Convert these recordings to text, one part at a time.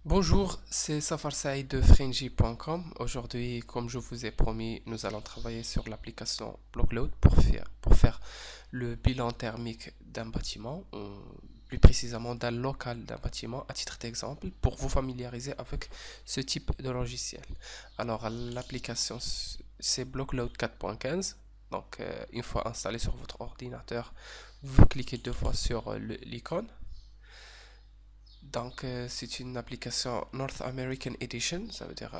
Bonjour, c'est Safar Saïd de Fringy.com. Aujourd'hui, comme je vous ai promis, nous allons travailler sur l'application Blockload pour faire le bilan thermique d'un bâtiment, ou plus précisément d'un local d'un bâtiment, à titre d'exemple, pour vous familiariser avec ce type de logiciel. Alors, l'application, c'est Blockload 4.15. Donc, une fois installé sur votre ordinateur, vous cliquez deux fois sur l'icône. Donc, c'est une application North American Edition, ça veut dire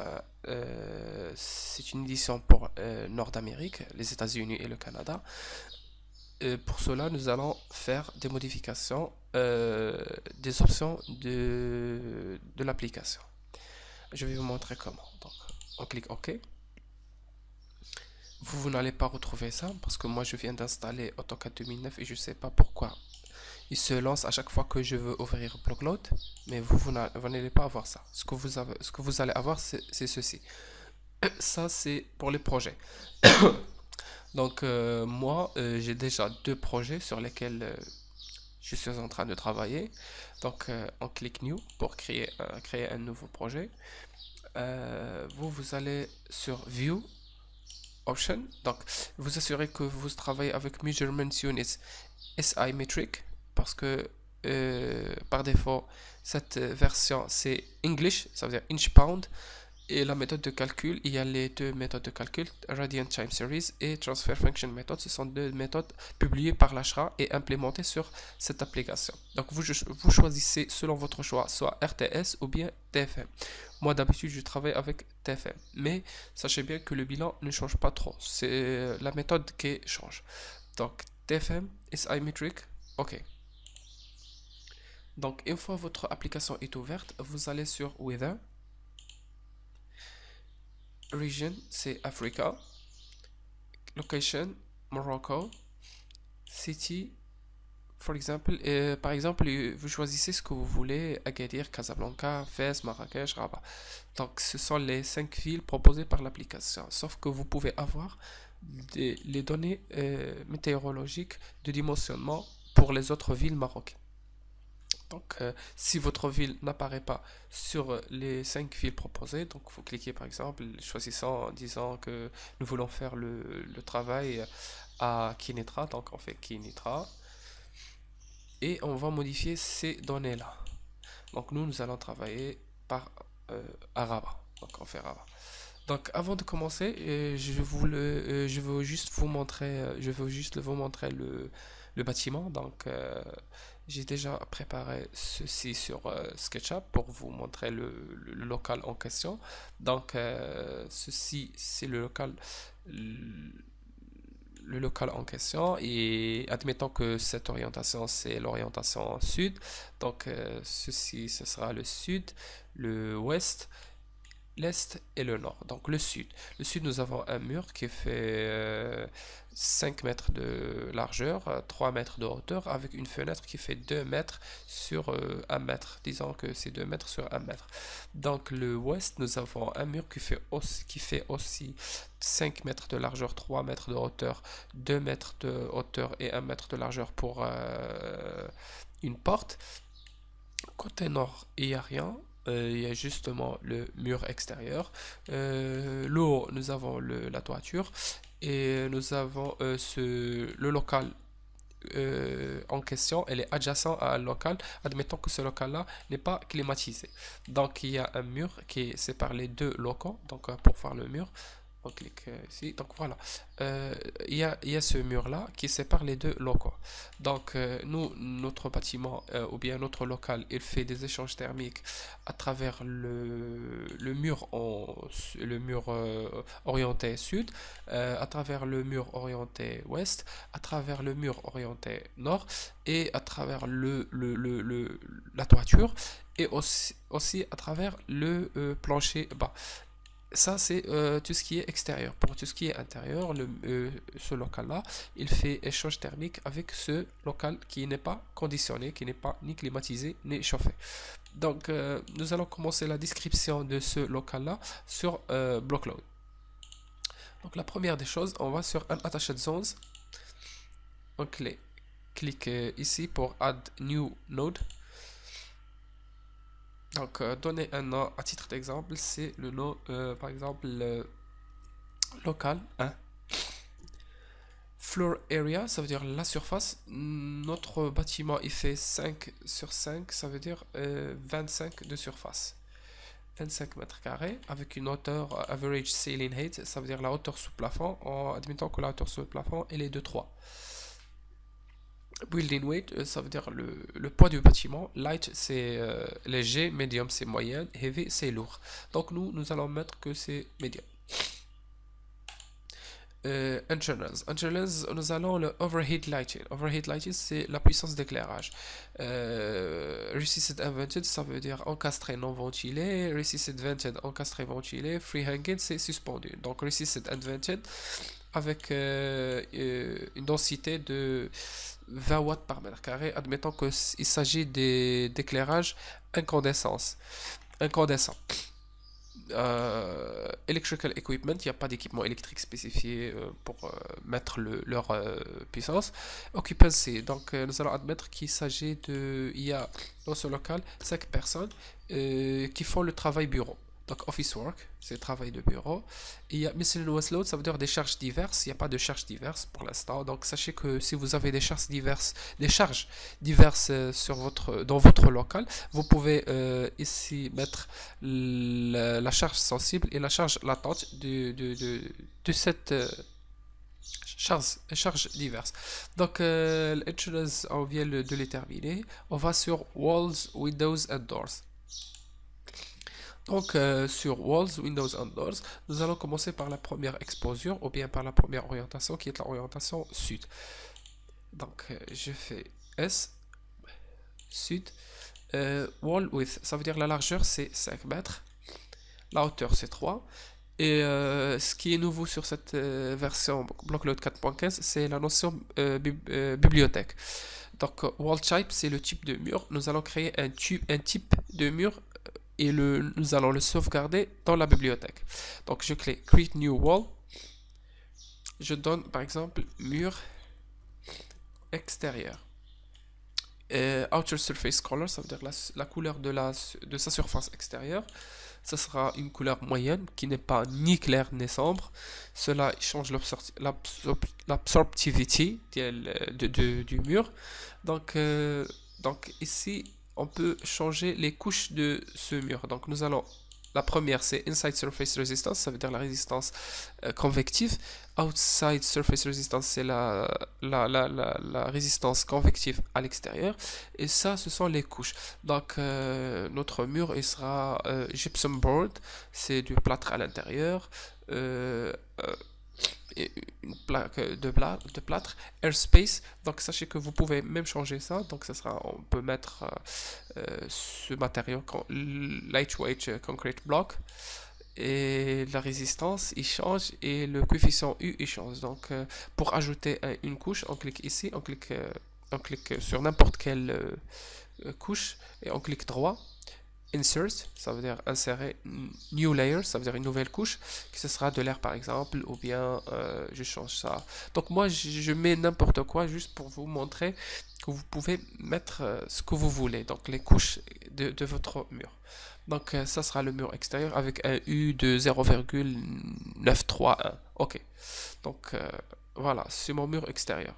c'est une édition pour Nord Amérique, les États-Unis et le Canada. Pour cela, nous allons faire des modifications des options de l'application. Je vais vous montrer comment. Donc, on clique OK. Vous n'allez pas retrouver ça parce que moi je viens d'installer AutoCAD 2009 et je ne sais pas pourquoi il se lance à chaque fois que je veux ouvrir Blockload, mais vous n'allez pas avoir ça. Ce que vous allez avoir, c'est ceci. Ça, c'est pour les projets. Donc, moi, j'ai déjà deux projets sur lesquels je suis en train de travailler. Donc, on clique New pour créer un nouveau projet. Vous allez sur View Option. Donc, vous assurez que vous travaillez avec Measurement Units SI Metric parce que par défaut, cette version c'est English, ça veut dire inch pound. Et la méthode de calcul, il y a les deux méthodes de calcul, Radiant Time Series et Transfer Function Method. Ce sont deux méthodes publiées par l'ASHRAE et implémentées sur cette application. Donc vous choisissez selon votre choix, soit RTS ou bien TFM. Moi d'habitude je travaille avec TFM, mais sachez bien que le bilan ne change pas trop. C'est la méthode qui change. Donc TFM, SI Metric, ok. Donc une fois votre application est ouverte, vous allez sur Weather. Region, c'est Africa. Location, Morocco. City, par exemple, vous choisissez ce que vous voulez, Agadir, Casablanca, Fès, Marrakech, Rabat. Donc, ce sont les cinq villes proposées par l'application. Sauf que vous pouvez avoir les données météorologiques de dimensionnement pour les autres villes marocaines. Donc, si votre ville n'apparaît pas sur les cinq villes proposées, donc vous cliquez par exemple, choisissant, en disant que nous voulons faire le travail à Kinitra, donc on fait Kinitra, et on va modifier ces données-là. Donc nous allons travailler par à Rabat, donc on fait Rabat. Donc avant de commencer, je veux juste vous montrer, le bâtiment. Donc j'ai déjà préparé ceci sur SketchUp pour vous montrer le local en question. Donc ceci c'est le local en question et admettons que cette orientation c'est l'orientation sud. Donc ceci ce sera le sud, le ouest, l'est et le nord. Donc le sud. Le sud, nous avons un mur qui fait 5 mètres de largeur, 3 mètres de hauteur, avec une fenêtre qui fait 2 mètres sur 1 mètre. Disons que c'est 2 mètres sur 1 mètre. Donc le ouest, nous avons un mur qui fait aussi 5 mètres de largeur, 3 mètres de hauteur, 2 mètres de hauteur et 1 mètre de largeur pour une porte. Côté nord, il n'y a rien. Il y a justement le mur extérieur. Le haut, nous avons la toiture. Et nous avons le local en question. Elle est adjacent à un local. Admettons que ce local-là n'est pas climatisé. Donc il y a un mur qui sépare les deux locaux. Donc pour faire le mur, on clique ici. Donc voilà. Il y a ce mur-là qui sépare les deux locaux. Donc nous, notre bâtiment ou bien notre local, il fait des échanges thermiques à travers le mur orienté sud, à travers le mur orienté ouest, à travers le mur orienté nord et à travers la toiture et aussi à travers le plancher bas. Ça, c'est tout ce qui est extérieur. Pour tout ce qui est intérieur, ce local-là, il fait échange thermique avec ce local qui n'est pas conditionné, qui n'est pas ni climatisé ni chauffé. Donc, nous allons commencer la description de ce local-là sur Blockload. Donc, la première des choses, on va sur Unattached Zones. On clique ici pour Add New Node. Donc, donner un nom à titre d'exemple, c'est le nom, par exemple, local 1. Floor area, ça veut dire la surface. Notre bâtiment, il fait 5 sur 5, ça veut dire 25 de surface. 25 mètres carrés avec une hauteur average ceiling height, ça veut dire la hauteur sous plafond, en admettant que la hauteur sous plafond elle est de 3. Building weight, ça veut dire le poids du bâtiment. Light, c'est léger, medium, c'est moyen, heavy, c'est lourd. Donc nous allons mettre que c'est medium. Internals. Internals, nous allons le overhead lighting. Overhead lighting, c'est la puissance d'éclairage. Recessed and vented, ça veut dire encastré non ventilé. Recessed vented, encastré ventilé. Free hanging, c'est suspendu. Donc recessed and vented avec une densité de 20 watts par mètre carré. Admettons qu'il s'agit d'éclairage incandescence. Incandescent. Electrical equipment, il n'y a pas d'équipement électrique spécifié pour mettre leur puissance. Occupancy, donc nous allons admettre qu'il s'agit de, il y a dans ce local 5 personnes qui font le travail bureau. Donc office work, c'est le travail de bureau. Et il y a miscellaneous load, ça veut dire des charges diverses. Il n'y a pas de charges diverses pour l'instant. Donc sachez que si vous avez des charges diverses dans votre local, vous pouvez ici mettre la charge sensible et la charge latente de cette charge diverses. Donc, l'insurance, on vient de les terminer. On va sur Walls, Windows and Doors. Donc, sur Walls, Windows and Doors, nous allons commencer par la première exposure ou bien par la première orientation qui est l'orientation sud. Donc, je fais S, sud. Wall width, ça veut dire la largeur c'est 5 mètres, la hauteur c'est 3. Et ce qui est nouveau sur cette version BlockLoad 4.15, c'est la notion bibliothèque. Donc, wall type, c'est le type de mur. Nous allons créer un type de mur et nous allons le sauvegarder dans la bibliothèque. Donc, je clique Create New Wall. Je donne par exemple mur extérieur. Outer Surface Color, ça veut dire la couleur de sa surface extérieure. Ça sera une couleur moyenne qui n'est pas ni claire ni sombre. Cela change l'absorptivity du mur. Donc ici, on peut changer les couches de ce mur. Donc nous allons, la première c'est Inside Surface Resistance, ça veut dire la résistance convective. Outside Surface Resistance, c'est la résistance convective à l'extérieur. Et ça, ce sont les couches. Donc, notre mur, il sera gypsum board, c'est du plâtre à l'intérieur. Et une plaque de plâtre, airspace. Donc, sachez que vous pouvez même changer ça. Donc, ça sera, on peut mettre ce matériau, lightweight concrete block. Et la résistance il change et le coefficient U il change. Donc pour ajouter une couche, on clique ici, on clique sur n'importe quelle couche et on clique droit. Insert, ça veut dire insérer new layer, ça veut dire une nouvelle couche, que ce sera de l'air par exemple, ou bien je change ça. Donc moi je mets n'importe quoi juste pour vous montrer que vous pouvez mettre ce que vous voulez, donc les couches de votre mur. Donc ça sera le mur extérieur avec un U de 0,931. Ok. Donc voilà, c'est mon mur extérieur.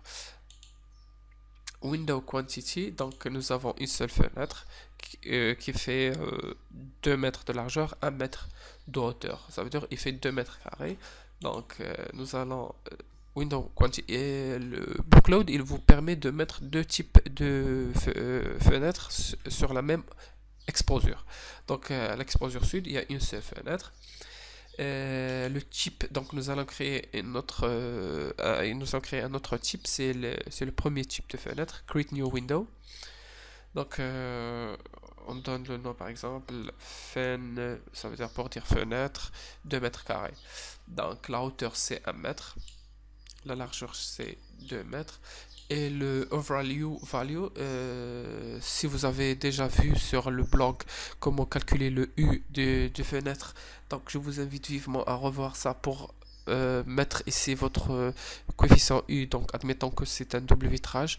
Window quantity, donc nous avons une seule fenêtre qui fait 2 mètres de largeur, 1 mètre de hauteur. Ça veut dire il fait 2 mètres carrés. Donc nous allons Window quantity et le BlockLoad, il vous permet de mettre deux types de fenêtres sur la même exposure. Donc à l'exposure sud, il y a une seule fenêtre. Le type, donc nous allons créer un autre type, c'est le premier type de fenêtre, Create New Window. Donc on donne le nom par exemple, ça veut dire pour dire fenêtre, 2 mètres carrés. Donc la hauteur c'est 1 mètre, la largeur c'est 2 mètres. Et le overview value, si vous avez déjà vu sur le blog comment calculer le U de fenêtre, donc je vous invite vivement à revoir ça pour mettre ici votre coefficient U, donc admettons que c'est un double vitrage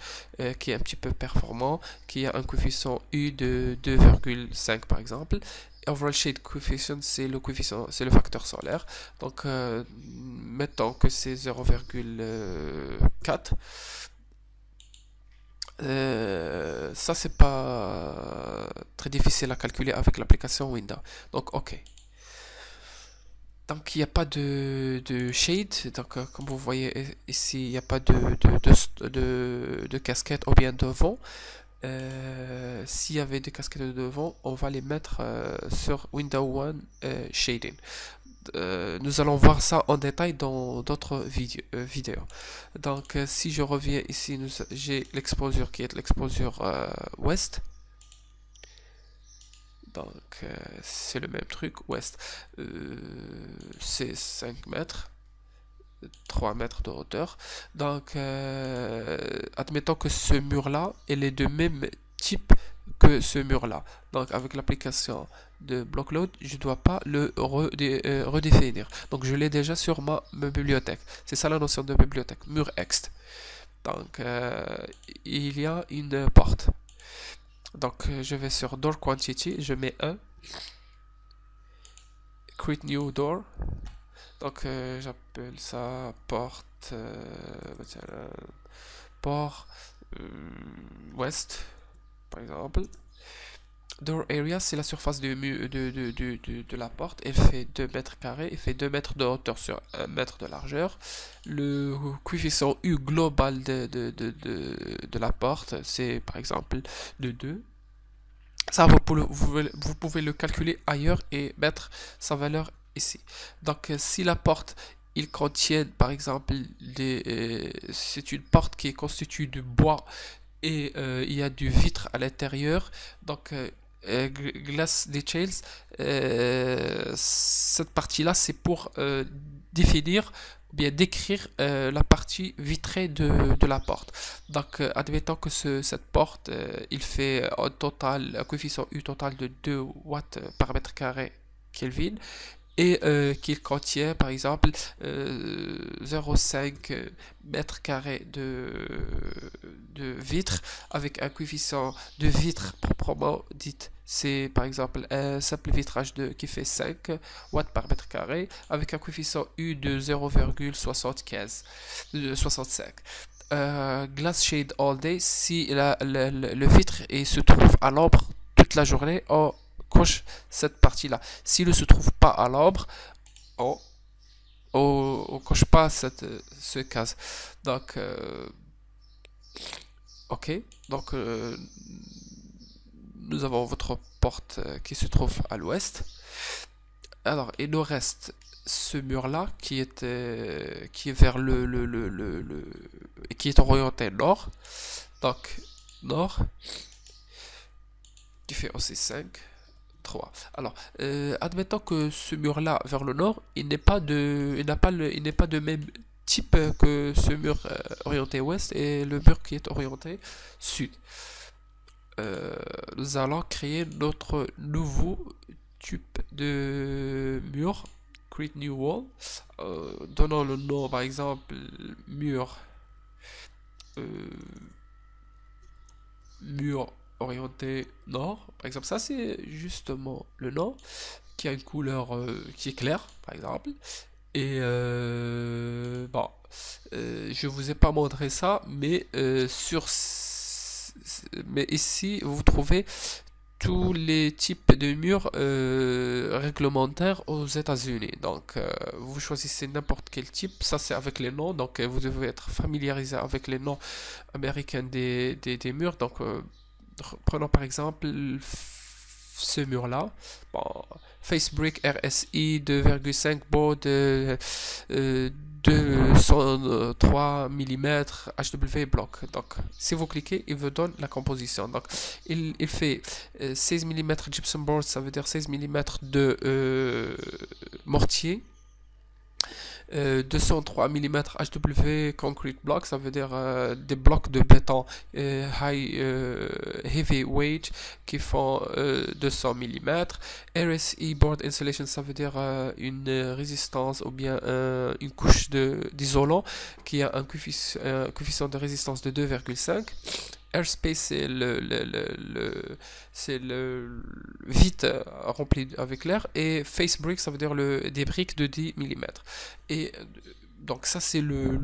qui est un petit peu performant, qui a un coefficient U de 2,5 par exemple. Overall Shade Coefficient, c'est le coefficient, c'est le facteur solaire. Donc, mettons que c'est 0,4. Ça, c'est pas très difficile à calculer avec l'application Windows. Donc, OK. Donc, il n'y a pas de shade. Donc, comme vous voyez ici, il n'y a pas de casquette ou bien de vent. S'il y avait des casquettes de devant, on va les mettre sur Windows One Shading. Nous allons voir ça en détail dans d'autres vidéos. Donc, si je reviens ici, j'ai l'exposure qui est l'exposure ouest. Donc, c'est le même truc, ouest. C'est 5 mètres. 3 mètres de hauteur. Donc, admettons que ce mur-là, il est de même type que ce mur-là. Donc, avec l'application de BlockLoad, je ne dois pas le redéfinir. Donc, je l'ai déjà sur ma bibliothèque. C'est ça la notion de bibliothèque, mur ext. Donc, il y a une porte. Donc, je vais sur Door Quantity, je mets 1. Create New Door. Donc, j'appelle ça porte, port ouest, par exemple. Door area, c'est la surface de la porte. Elle fait 2 mètres carrés, elle fait 2 mètres de hauteur sur 1 mètre de largeur. Le coefficient U global de la porte, c'est par exemple de 2. Ça, vous pouvez le calculer ailleurs et mettre sa valeur ici. Donc, si la porte, il contient, par exemple, c'est une porte qui est constituée de bois et il y a du vitre à l'intérieur. Donc, Glass Details, cette partie-là, c'est pour définir, bien décrire la partie vitrée de la porte. Donc, admettons que cette porte, il fait un total, un coefficient U total de 2 watts par mètre carré Kelvin et qu'il contient par exemple 0,5 mètres carrés de vitre avec un coefficient de vitre proprement dit. C'est par exemple un simple vitrage qui fait 5 watts par mètre carré avec un coefficient U de 0,75. Glass Shade All Day, si le vitre se trouve à l'ombre toute la journée, on coche cette partie-là. S'il ne se trouve pas à l'ombre, on, on coche pas ce case. Donc, ok. Donc, nous avons votre porte qui se trouve à l'ouest. Alors, il nous reste ce mur-là qui est vers qui est orienté nord. Donc, nord, qui fait aussi 5. 3. Alors, admettons que ce mur-là vers le nord, il n'est pas de même type que ce mur orienté ouest et le mur qui est orienté sud. Nous allons créer notre nouveau type de mur, create new wall, donnant le nom par exemple mur mur orienté nord, par exemple. Ça c'est justement le nord qui a une couleur qui est claire par exemple. Et bon, je vous ai pas montré ça, mais mais ici vous trouvez tous les types de murs réglementaires aux États-Unis. Donc, vous choisissez n'importe quel type. Ça, c'est avec les noms. Donc, vous devez être familiarisé avec les noms américains des murs. Donc, prenons par exemple ce mur-là. Bon, Facebrick RSI 2,5 baud de 203 mm HW bloc. Donc, si vous cliquez, il vous donne la composition. Donc, il fait 16 mm gypsum board, ça veut dire 16 mm de mortier. 203 mm HW concrete block, ça veut dire des blocs de béton heavyweight qui font 200 mm. RSE board insulation, ça veut dire une résistance ou bien une couche d'isolant qui a un coefficient de résistance de 2,5. Airspace, c'est le vide rempli avec l'air. Et face brick, ça veut dire des briques de 10 mm. Et donc ça, c'est le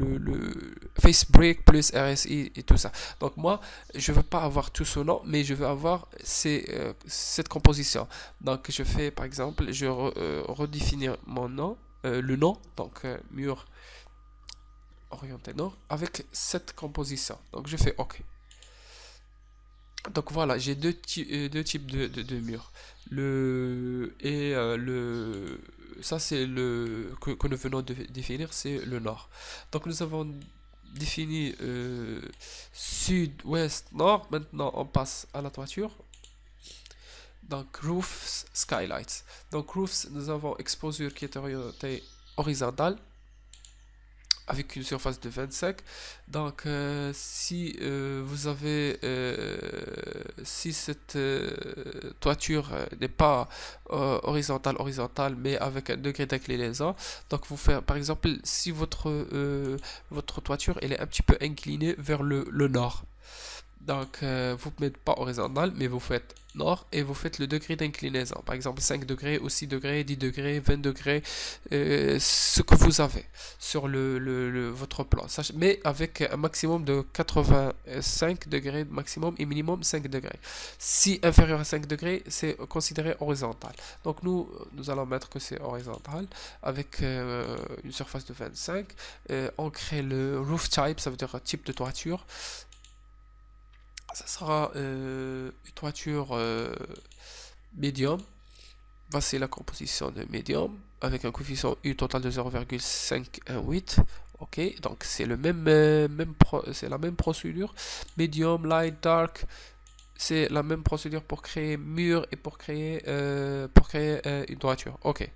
face brick plus RSI et tout ça. Donc moi, je veux pas avoir tout ce nom, mais je veux avoir cette composition. Donc je fais, par exemple, je redéfinis mon nom, le nom, donc mur orienté nord, avec cette composition. Donc je fais OK. Donc voilà, j'ai deux types de murs. Ça c'est que nous venons de définir, c'est le nord. Donc nous avons défini sud, ouest, nord. Maintenant on passe à la toiture. Donc roofs, skylights. Donc roofs, nous avons exposure qui est orientée horizontale, avec une surface de 25. Donc si vous avez si cette toiture n'est pas horizontale mais avec un degré d'inclinaison, donc vous faites par exemple, si votre toiture elle est un petit peu inclinée vers le nord, donc vous ne mettez pas horizontal mais vous faites nord et vous faites le degré d'inclinaison, par exemple 5 degrés ou 6 degrés, 10 degrés, 20 degrés, ce que vous avez sur votre plan, mais avec un maximum de 85 degrés maximum et minimum 5 degrés. Si inférieur à 5 degrés, c'est considéré horizontal. Donc nous allons mettre que c'est horizontal avec une surface de 25. On crée le roof type, ça veut dire type de toiture. Ça sera une toiture médium. Voici la composition de médium avec un coefficient U total de 0,518. Ok, donc c'est c'est la même procédure. Medium, light, dark, c'est la même procédure pour créer mur et pour créer une toiture. Ok.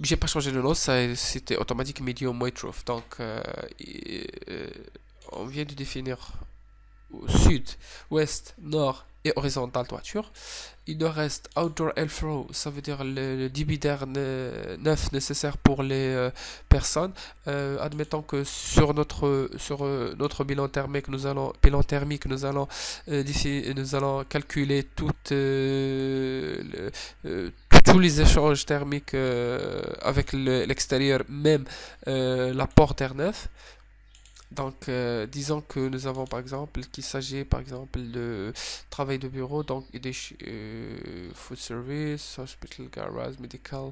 J'ai pas changé de nom, c'était automatique medium white roof. Donc on vient de définir sud, ouest, nord et horizontal toiture. Il nous reste outdoor airflow, ça veut dire le débit d'air neuf nécessaire pour les personnes. Admettons que sur notre bilan thermique, nous allons nous allons calculer tous les échanges thermiques avec l'extérieur, même l'apport d'air neuf. Donc, disons que nous avons par exemple qu'il s'agit par exemple de travail de bureau, donc des food service, hospital, garage, medical,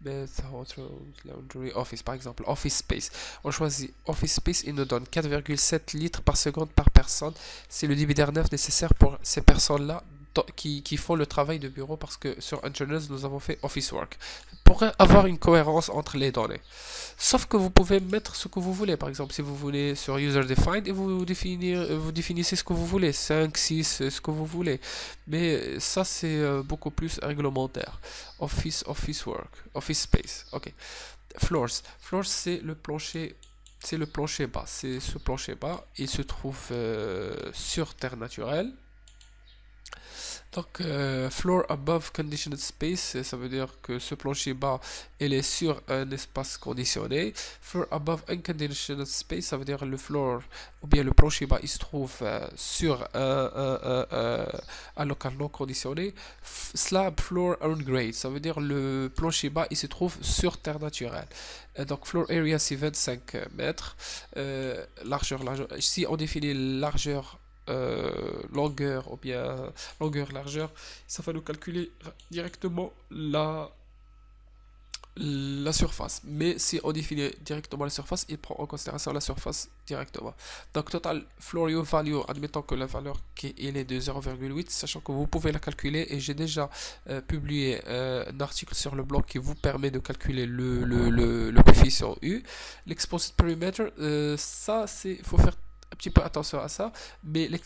bed, hotel, laundry, office par exemple, office space. On choisit office space, il nous donne 4,7 litres par seconde par personne. C'est le débit d'air neuf nécessaire pour ces personnes-là qui font le travail de bureau, parce que sur Engineers nous avons fait office work pour avoir une cohérence entre les données. Sauf que vous pouvez mettre ce que vous voulez. Par exemple, si vous voulez sur user defined et vous définissez ce que vous voulez, 5, 6, ce que vous voulez. Mais ça c'est beaucoup plus réglementaire. Office work, office space. Ok. Floors, c'est le plancher. C'est le plancher bas. C'est ce plancher bas. Il se trouve sur terre naturelle. Donc, floor above conditioned space, ça veut dire que ce plancher bas, il est sur un espace conditionné. Floor above unconditioned space, ça veut dire le floor ou bien le plancher bas, il se trouve sur un local non conditionné. Slab floor on grade, ça veut dire le plancher bas, il se trouve sur terre naturelle. Donc, floor area, c'est 25 mètres. Largeur. Si on définit largeur, longueur ou bien largeur, ça va nous calculer directement la surface. Mais si on définit directement la surface, il prend en considération la surface directement. Donc total floor value, admettons que la valeur il est de 0,8, sachant que vous pouvez la calculer, et j'ai déjà publié un article sur le blog qui vous permet de calculer le coefficient U. L'exposed perimeter, ça c'est, il faut faire un petit peu attention à ça, mais le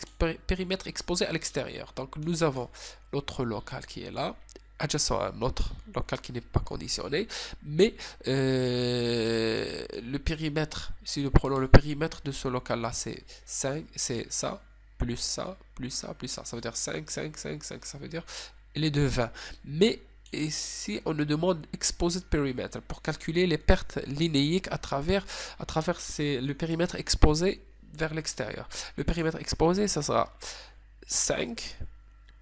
périmètre exposé à l'extérieur. Donc nous avons notre local qui est là, adjacent à un autre local qui n'est pas conditionné, mais le périmètre, si nous prenons le périmètre de ce local-là, c'est 5, c'est ça, plus ça, plus ça, plus ça. Ça veut dire 5, 5, 5, 5, ça veut dire il est de 20. Mais ici, on nous demande exposed périmètre pour calculer les pertes linéiques à travers le périmètre exposé vers l'extérieur. Le périmètre exposé, ça sera 5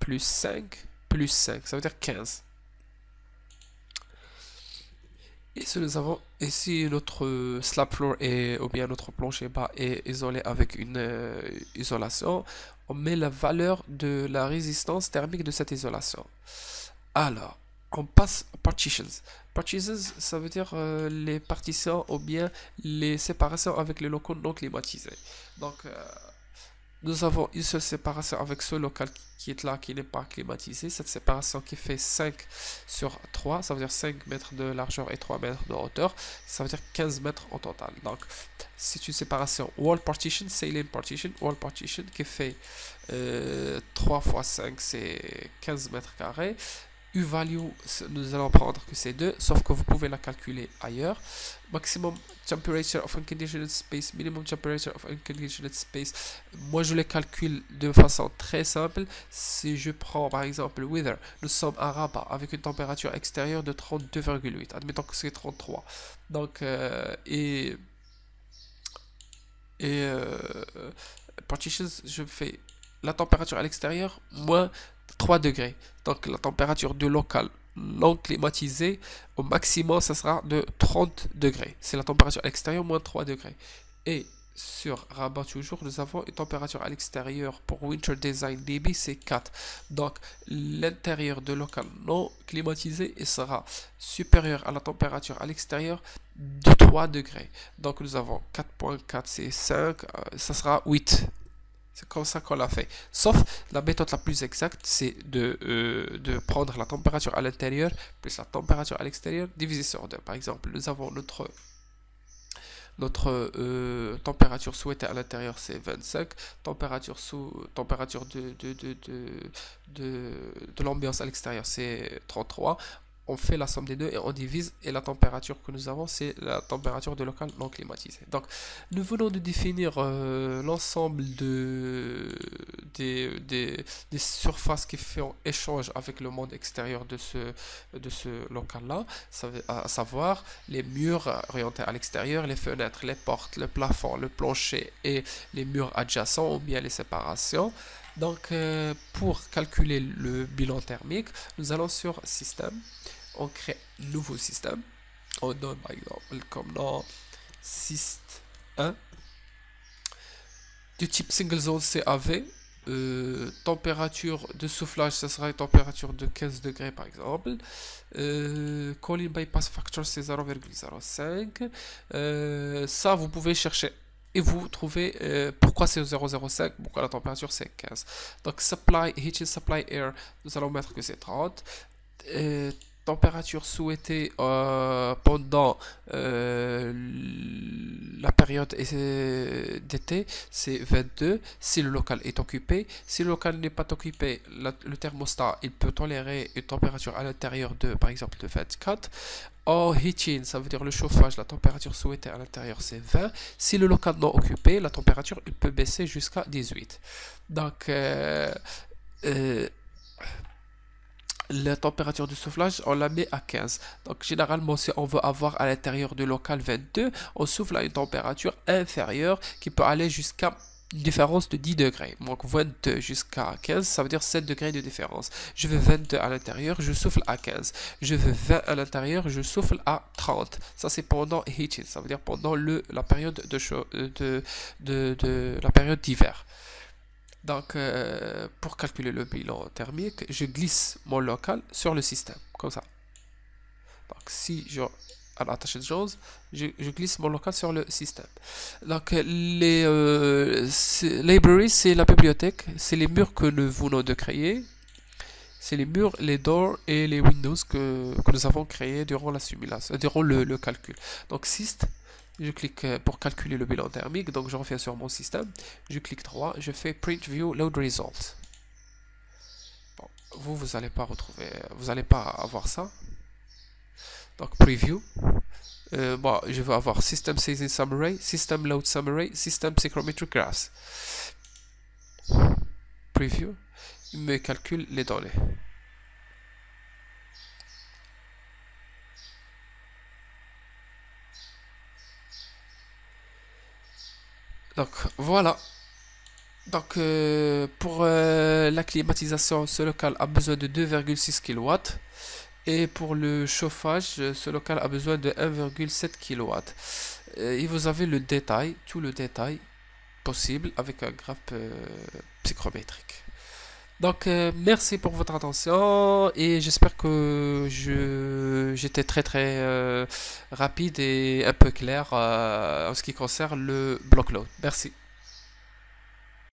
plus 5 plus 5, ça veut dire 15. Et si nous avons ici notre slab floor ou bien notre plancher bas est isolé avec une isolation, on met la valeur de la résistance thermique de cette isolation. Alors, on passe aux partitions. Partitions, ça veut dire les partitions ou bien les séparations avec les locaux non climatisés. Donc, nous avons une seule séparation avec ce local qui est là, qui n'est pas climatisé. Cette séparation qui fait 5 sur 3, ça veut dire 5 mètres de largeur et 3 mètres de hauteur. Ça veut dire 15 mètres en total. Donc, c'est une séparation wall partition, ceiling partition, wall partition qui fait 3 fois 5, c'est 15 mètres carrés. U-value, nous allons prendre que c'est 2, sauf que vous pouvez la calculer ailleurs. Maximum temperature of unconditioned space, minimum temperature of unconditioned space. Moi, je les calcule de façon très simple. Si je prends par exemple le weather, nous sommes à Rabat avec une température extérieure de 32,8. Admettons que c'est 33. Donc, partitions, je fais la température à l'extérieur moins 3 degrés. Donc la température du local non climatisé, au maximum, ça sera de 30 degrés. C'est la température à l'extérieur moins 3 degrés. Et sur Rabat toujours, nous avons une température à l'extérieur pour Winter Design DB, c'est 4. Donc l'intérieur de local non climatisé il sera supérieur à la température à l'extérieur de 3 degrés. Donc nous avons 4.4, c'est 5, ça sera 8. C'est comme ça qu'on l'a fait. Sauf la méthode la plus exacte, c'est de prendre la température à l'intérieur plus la température à l'extérieur divisé sur 2. Par exemple, nous avons notre température souhaitée à l'intérieur, c'est 25. Température de l'ambiance à l'extérieur, c'est 33. On fait la somme des deux et on divise, et la température que nous avons, c'est la température de local non climatisé. Donc, nous venons de définir l'ensemble des surfaces qui font échange avec le monde extérieur de ce local-là, à savoir les murs orientés à l'extérieur, les fenêtres, les portes, le plafond, le plancher et les murs adjacents ou bien les séparations. Donc, pour calculer le bilan thermique, nous allons sur Système, on crée un nouveau système, on donne par exemple comme nom Syst 1, du type Single Zone CAV, température de soufflage, ça sera une température de 15 degrés par exemple, Cooling Bypass Factor c'est 0,05, ça vous pouvez chercher. Et vous trouvez pourquoi c'est 0,05, pourquoi la température c'est 15. Donc heating supply air, nous allons mettre que c'est 30. Température souhaitée pendant la période d'été, c'est 22 si le local est occupé. Si le local n'est pas occupé, le thermostat il peut tolérer une température à l'intérieur de par exemple de 24. Heating, ça veut dire le chauffage, la température souhaitée à l'intérieur c'est 20. Si le local non occupé, la température il peut baisser jusqu'à 18. Donc la température du soufflage, on la met à 15. Donc généralement, si on veut avoir à l'intérieur du local 22, on souffle à une température inférieure qui peut aller jusqu'à une différence de 10 degrés. Donc 22 jusqu'à 15, ça veut dire 7 degrés de différence. Je veux 22 à l'intérieur, je souffle à 15. Je veux 20 à l'intérieur, je souffle à 30. Ça c'est pendant heating, ça veut dire pendant la période la période d'hiver. Donc, pour calculer le bilan thermique, je glisse mon local sur le système, comme ça. Donc, si je à l'attaché de choses, je glisse mon local sur le système. Donc, libraries, c'est la bibliothèque, c'est les murs que nous venons de créer. C'est les murs, les doors et les windows que nous avons créés durant la simulation, durant le calcul. Donc, Syst, je clique pour calculer le bilan thermique, donc je reviens sur mon système, je clique 3, je fais Print View Load Result. Bon, vous allez pas retrouver, vous allez pas avoir ça. Donc preview. Bon, je vais avoir System Season Summary, System Load Summary, System Psychrometric Graphs. Preview, il me calcule les données. Donc voilà. Donc pour la climatisation, ce local a besoin de 2,6 kW. Et pour le chauffage, ce local a besoin de 1,7 kW. Et vous avez le détail, tout le détail possible avec un graphe psychrométrique. Donc, merci pour votre attention et j'espère que j'étais très rapide et un peu clair en ce qui concerne le bloc load. Merci.